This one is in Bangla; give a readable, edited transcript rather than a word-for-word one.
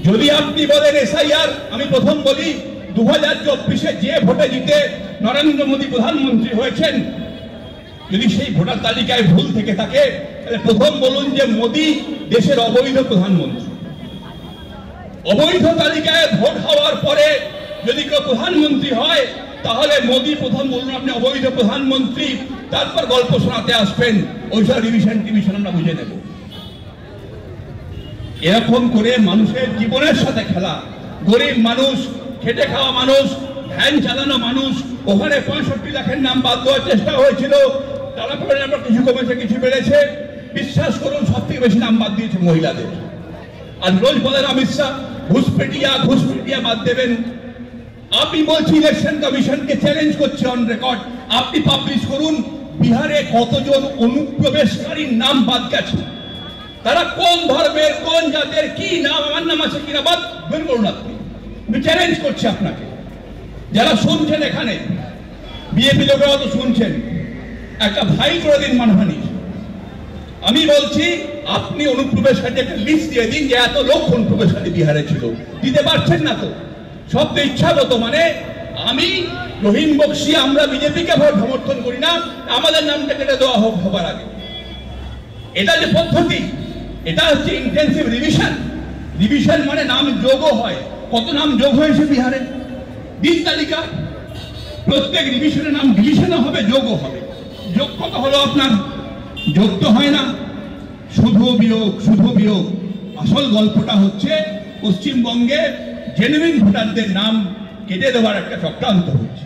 যদি আপনি বলেন এসআইআর, আমি প্রথম বলি 2024-এ যে ভোটে জিতে নরেন্দ্র মোদী প্রধানমন্ত্রী হয়েছেন, যদি সেই ভোটার তালিকায় ভুল থেকে থাকে তাহলে প্রথম বলুন যে মোদী দেশের অবৈধ প্রধানমন্ত্রী। অবৈধ তালিকায় ভোট হওয়ার পরে যদি কেউ প্রধানমন্ত্রী হয় তাহলে মোদী প্রথম বলুন আপনি অবৈধ প্রধানমন্ত্রী, তারপর গল্প শোনাতে আসবেন ওইসব রিভিশন আমরা বুঝে নেব। এরকম করে মানুষের জীবনের সাথে খেলা, গরিব মানুষ, খেটে খাওয়া মানুষ, ভ্যান চালানো মানুষ, ওখানে 65 লাখের নাম বাদ দেওয়ার চেষ্টা হয়েছিল, তারা বলেন আমরা কিছু কমেছে কিছু বেড়েছে। বিশ্বাস করুন সব থেকে বেশি নাম বাদ দিয়েছে মহিলাদের। আর রোজ বলেন অমিত শাহ ঘুষপেটিয়া বাদ দেবেন। আপনি বলছি ইলেকশন কমিশনকে চ্যালেঞ্জ করছে অন রেকর্ড, আপনি পাবলিশ করুন বিহারে কতজন অনুপ্রবেশকারীর নাম বাদ গেছে, তারা কোন ধর্মের কোন জাতের কি নাম, আমার নাম আছে কিনা বাদ বের করুন। আপনি চ্যালেঞ্জ করছি আপনাকে, যারা শুনছেন এখানে বিজেপি লোকেরা তো শুনছেন, একটা ভাই করে দিন মানহানি। আমি বলছি আপনি অনুপ্রবেশকারী একটা লিস্ট দিয়ে দিন যে এত লোক অনুপ্রবেশকারী বিহারে ছিল, দিতে পারছেন না তো, সব তো ইচ্ছাগত। মানে আমি রহিম বক্সি, আমরা বিজেপিকে সমর্থন করি না, আমাদের নামটা কেটে দেওয়া হোক হবার আগে। এটা যে পদ্ধতি, এটা হচ্ছে ইন্টেন্সিভ রিভিশন মানে নাম যোগও হয়। কত নাম যোগ হয়েছে বিহারে দিন তালিকা, প্রত্যেক রিভিশনের নাম ডিভিশনও হবে, যোগও হবে। যোগ কত হলো আপনার? যোগ তো হয় না, শুধু বিয়োগ। আসল গল্পটা হচ্ছে পশ্চিমবঙ্গে জেনুইন ভোটারদের নাম কেটে দেওয়ার একটা চক্রান্ত হচ্ছে।